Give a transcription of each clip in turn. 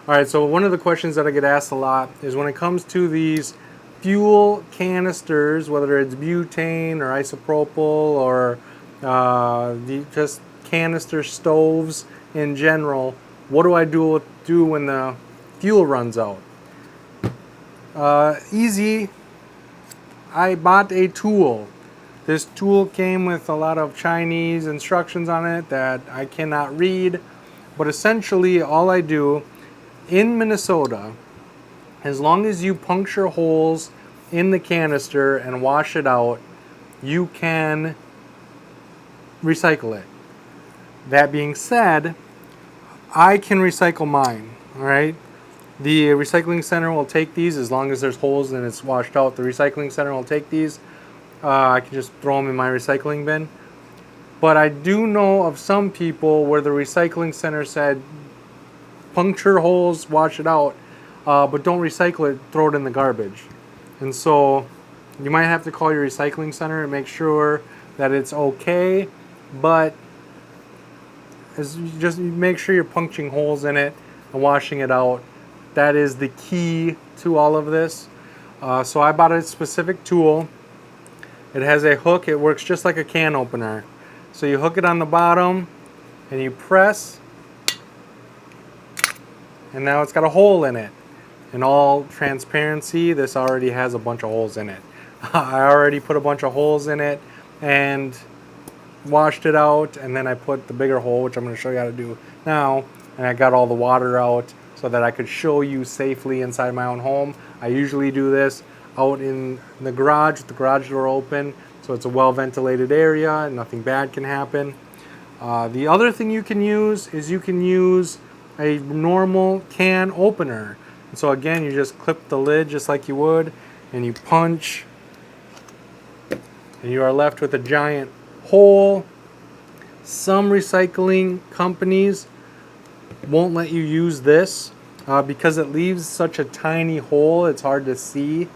Alright, so one of the questions that I get asked a lot is when it comes to these fuel canisters, whether it's butane or isopropyl or just canister stoves in general, what do I do when the fuel runs out? Easy. I bought a tool. This tool came with a lot of Chinese instructions on it that I cannot read, but essentially all I do in Minnesota, as long as you puncture holes in the canister and wash it out, you can recycle it. That being said, I can recycle mine, all right? The recycling center will take these as long as there's holes and it's washed out. The recycling center will take these. I can just throw them in my recycling bin. But I do know of some people where the recycling center said, puncture holes, wash it out, but don't recycle it, throw it in the garbage. And so you might have to call your recycling center and make sure that it's okay, but just make sure you're puncturing holes in it and washing it out. That is the key to all of this. So I bought a specific tool. It has a hook. It works just like a can opener. So you hook it on the bottom and you press, and now it's got a hole in it. In all transparency, this already has a bunch of holes in it. I already put a bunch of holes in it and washed it out, and then I put the bigger hole, which I'm going to show you how to do now, and I got all the water out so that I could show you safely inside my own home. I usually do this out in the garage with the garage door open, so it's a well ventilated area and nothing bad can happen. The other thing you can use is you can use a normal can opener. And so again, you just clip the lid just like you would, and you punch, and you are left with a giant hole. Some recycling companies won't let you use this because it leaves such a tiny hole, it's hard to see.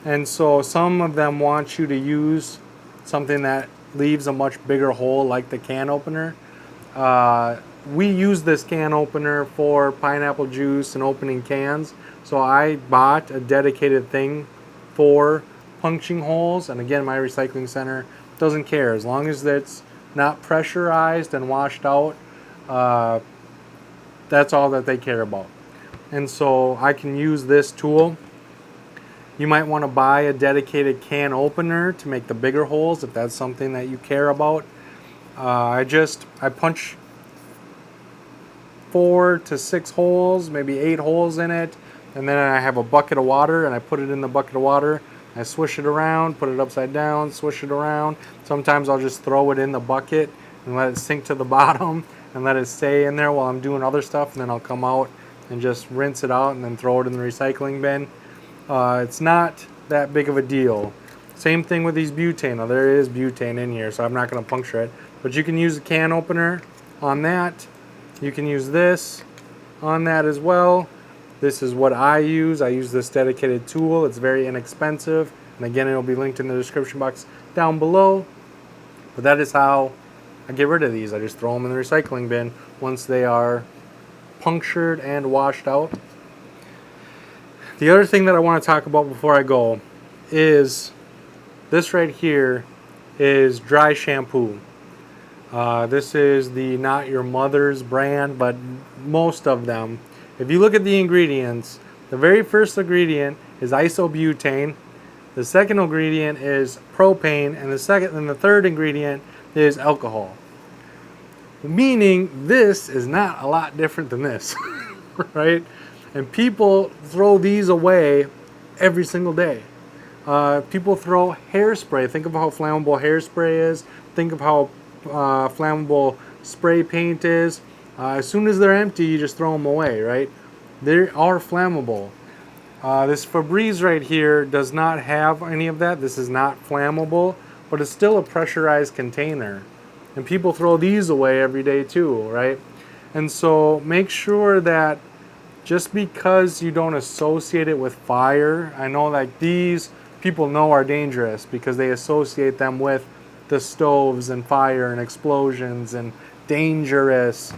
And so some of them want you to use something that leaves a much bigger hole like the can opener. We use this can opener for pineapple juice and opening cans, so I bought a dedicated thing for punching holes, and again, my recycling center doesn't care. As long as it's not pressurized and washed out, that's all that they care about. And so I can use this tool. You might want to buy a dedicated can opener to make the bigger holes if that's something that you care about. I punch 4 to 6 holes, maybe 8 holes in it, and then I have a bucket of water and I put it in the bucket of water. I swish it around, put it upside down, swish it around. Sometimes I'll just throw it in the bucket and let it sink to the bottom and let it stay in there while I'm doing other stuff, and then I'll come out and just rinse it out and then throw it in the recycling bin. It's not that big of a deal. Same thing with these butane. Now there is butane in here, so I'm not going to puncture it, but you can use a can opener on that. You can use this on that as well. This is what I use. I use this dedicated tool. It's very inexpensive, and again, it'll be linked in the description box down below. But that is how I get rid of these. I just throw them in the recycling bin once they are punctured and washed out. The other thing that I want to talk about before I go is this right here is dry shampoo. This is the Not Your Mother's brand, but most of them, if you look at the ingredients, the very first ingredient is isobutane, the second ingredient is propane, and the third ingredient is alcohol. Meaning this is not a lot different than this, right? And people throw these away every single day. People throw hairspray. Think of how flammable hairspray is. Think of how flammable spray paint is. As soon as they're empty, you just throw them away, right? They are flammable. This Febreze right here does not have any of that. This is not flammable, but it's still a pressurized container. And people throw these away every day too, right? And so make sure that just because you don't associate it with fire, I know like these people know are dangerous because they associate them with the stoves and fire and explosions and dangerous.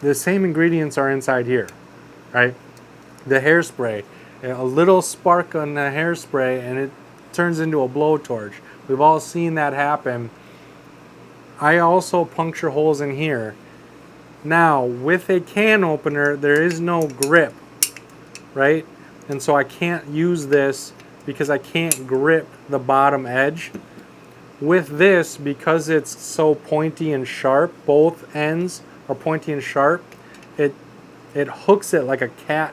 The same ingredients are inside here. right? The hairspray, a little spark on the hairspray and it turns into a blowtorch. We've all seen that happen. I also puncture holes in here. Now, with a can opener, there is no grip, right? And so I can't use this because I can't grip the bottom edge. With this, because it's so pointy and sharp, both ends are pointy and sharp, it hooks it like a cat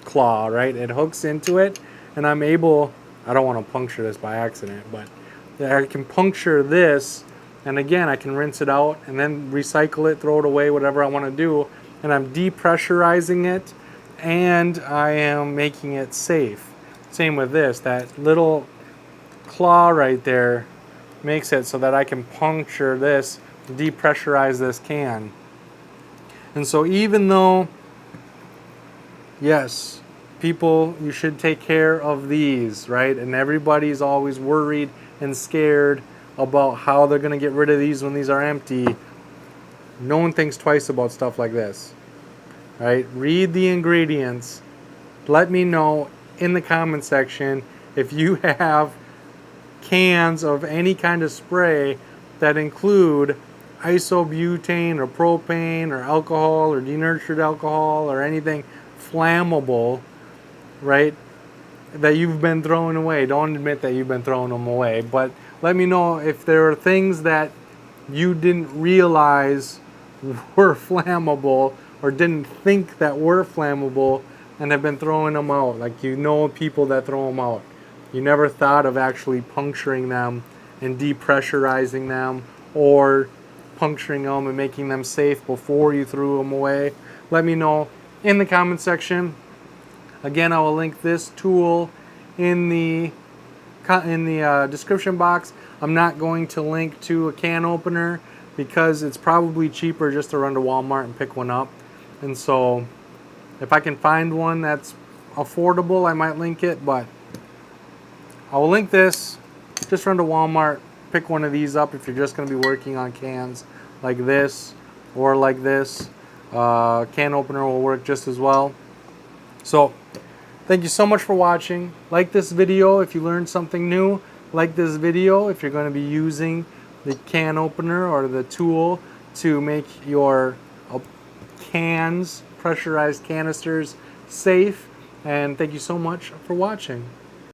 claw, right? It hooks into it, and I'm able, I don't want to puncture this by accident, but I can puncture this, and again, I can rinse it out and then recycle it, throw it away, whatever I want to do, and I'm depressurizing it, and I am making it safe. Same with this, that little claw right there makes it so that I can puncture this, depressurize this can. And so even though, yes, people, you should take care of these, right? And everybody's always worried and scared about how they're going to get rid of these when these are empty. No one thinks twice about stuff like this, right? Read the ingredients. Let me know in the comment section if you have cans of any kind of spray that include isobutane or propane or alcohol or denatured alcohol or anything flammable, right, that you've been throwing away. Don't admit that you've been throwing them away, but let me know if there are things that you didn't realize were flammable or didn't think that were flammable and have been throwing them out. Like, you know, people that throw them out. You never thought of actually puncturing them and depressurizing them, or puncturing them and making them safe before you threw them away. Let me know in the comment section. Again, I will link this tool in the description box. I'm not going to link to a can opener because it's probably cheaper just to run to Walmart and pick one up. And so if I can find one that's affordable, I might link it, but I will link this. Just run to Walmart, pick one of these up if you're just going to be working on cans like this or like this. Can opener will work just as well. So thank you so much for watching. Like this video if you learned something new. Like this video if you're going to be using the can opener or the tool to make your cans, pressurized canisters, safe. And thank you so much for watching.